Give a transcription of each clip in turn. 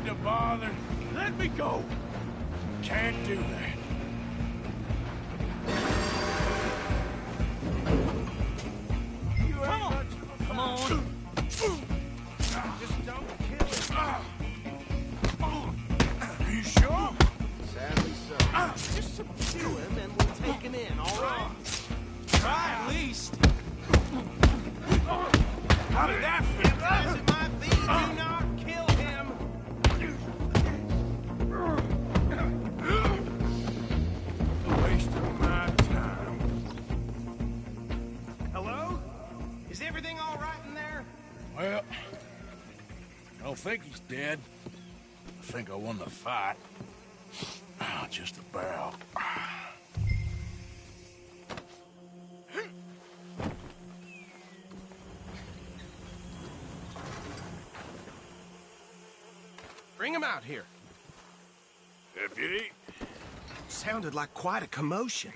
to bother. Let me go. Can't do that. Come on! Come on! Just don't kill him. Are you sure? Sadly so. Just subdue him and we'll take him in, all right? Try at least. How did that feel? As it might be, do not kill him. A waste of my time. Hello? Is everything all right in there? Well, I don't think he's dead. I think I won the fight. Just about. Bring him out here. Deputy, Sounded like quite a commotion.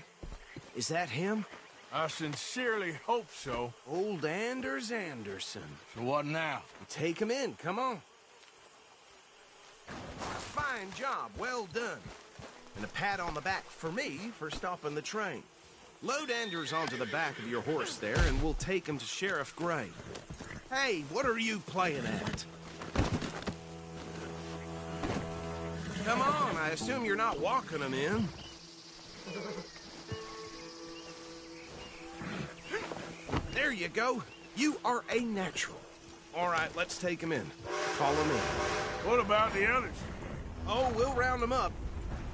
Is that him? I sincerely hope so. Old Anders Anderson. So what now? Take him in, come on. Fine job, well done. And a pat on the back for me for stopping the train. Load Anders onto the back of your horse there, and we'll take him to Sheriff Gray. Hey, what are you playing at? Come on, I assume you're not walking him in. There you go. You are a natural. All right, let's take him in. Follow me. What about the others? Oh, we'll round them up.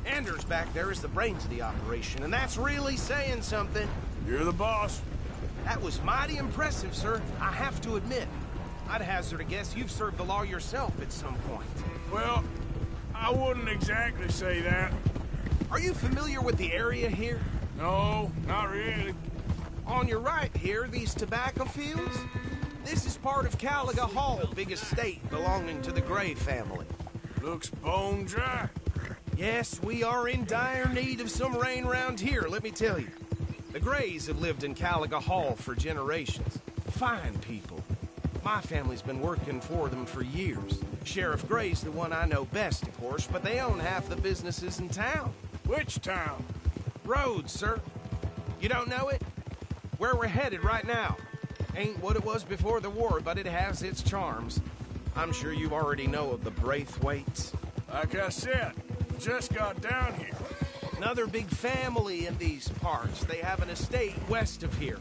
Anders back there is the brains of the operation, and that's really saying something. You're the boss. That was mighty impressive, sir. I have to admit. I'd hazard a guess you've served the law yourself at some point. Well, I wouldn't exactly say that. Are you familiar with the area here? No, not really. On your right here, these tobacco fields? This is part of Caliga Hall, big estate belonging to the Gray family. Looks bone dry. Yes, we are in dire need of some rain round here, let me tell you. The Grays have lived in Caliga Hall for generations. Fine people. My family's been working for them for years. Sheriff Gray's the one I know best, of course, but they own half the businesses in town. Which town? Rhodes, sir. You don't know it? Where we're headed right now. Ain't what it was before the war, but it has its charms. I'm sure you already know of the Braithwaites. Like I said, just got down here. Another big family in these parts. They have an estate west of here.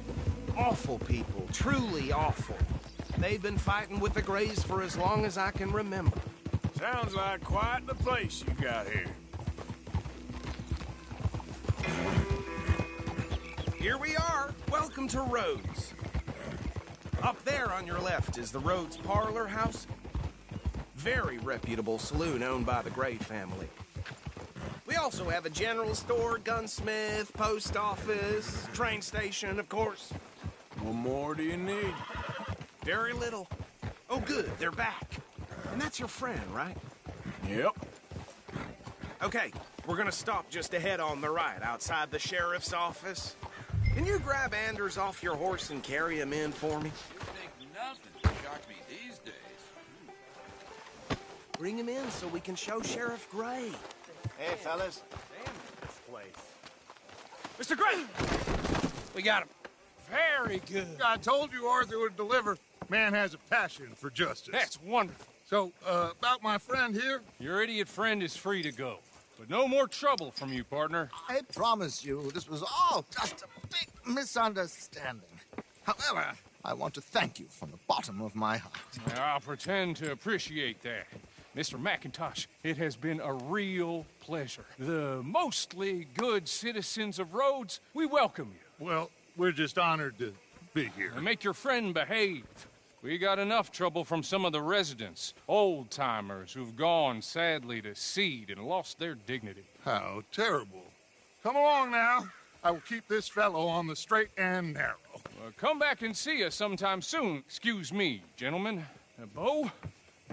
Awful people, truly awful. They've been fighting with the Grays for as long as I can remember. Sounds like quite the place you got here. Here we are. Welcome to Rhodes. Up there on your left is the Rhodes Parlor House. Very reputable saloon owned by the Gray family. We also have a general store, gunsmith, post office, train station, of course. What more do you need? Very little. Oh, good, they're back. And that's your friend, right? Yep. Okay, we're gonna stop just ahead on the right, outside the sheriff's office. Can you grab Anders off your horse and carry him in for me? Think nothing can shock me these days. Bring him in so we can show Sheriff Gray. Hey, fellas. Mr. Gray! We got him. Very good. I told you Arthur would deliver. Man has a passion for justice. That's wonderful. So, about my friend here? Your idiot friend is free to go. But no more trouble from you, partner. I promise you, this was all just a big misunderstanding. However, I want to thank you from the bottom of my heart. I'll pretend to appreciate that. Mr. McIntosh, it has been a real pleasure. The mostly good citizens of Rhodes, we welcome you. Well, we're just honored to be here. And make your friend behave. We got enough trouble from some of the residents, old-timers who've gone, sadly, to seed and lost their dignity. How terrible. Come along now. I will keep this fellow on the straight and narrow. Come back and see us sometime soon. Excuse me, gentlemen. Bo,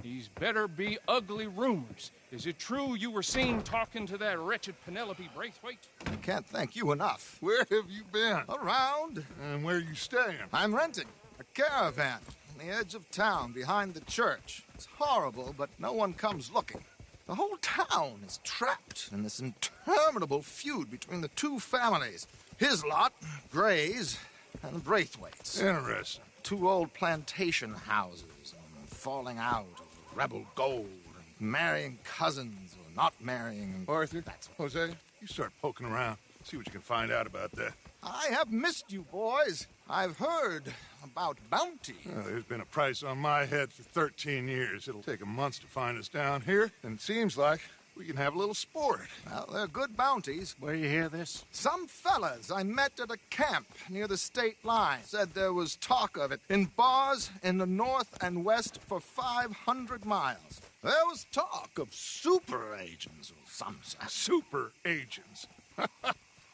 these better be ugly rumors. Is it true you were seen talking to that wretched Penelope Braithwaite? I can't thank you enough. Where have you been? Around. And where are you staying? I'm renting a caravan on the edge of town behind the church. It's horrible, but no one comes looking. The whole town is trapped in this interminable feud between the two families. His lot, Gray's, and Braithwaite's. Interesting. Two old plantation houses, falling out of rebel gold, and marrying cousins or not marrying. Arthur, Jose, you start poking around. See what you can find out about that. I have missed you, boys. I've heard about bounty. There's been a price on my head for 13 years. It'll take 'em months to find us down here, and it seems like we can have a little sport. Well, they're good bounties. Where you hear this? Some fellas I met at a camp near the state line said there was talk of it in bars in the north and west for 500 miles. There was talk of super agents or some such. Super agents.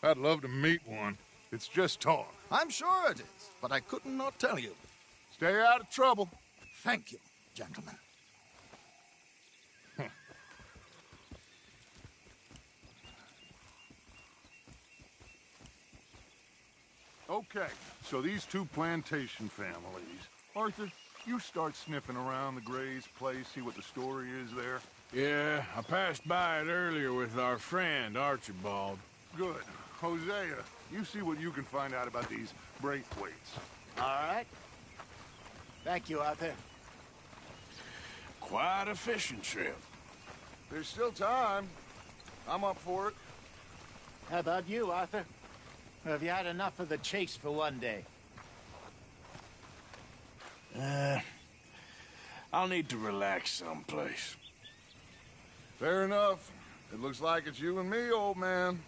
I'd love to meet one. It's just talk. I'm sure it is, but I couldn't not tell you. Stay out of trouble. Thank you, gentlemen. Okay, so these two plantation families. Arthur, you start sniffing around the Gray's place, see what the story is there. Yeah, I passed by it earlier with our friend, Archibald. Good. Hosea, you see what you can find out about these Braithwaites. All right. Thank you, Arthur. Quite a fishing trip. There's still time. I'm up for it. How about you, Arthur? Or have you had enough of the chase for one day? I'll need to relax someplace. Fair enough. It looks like it's you and me, old man.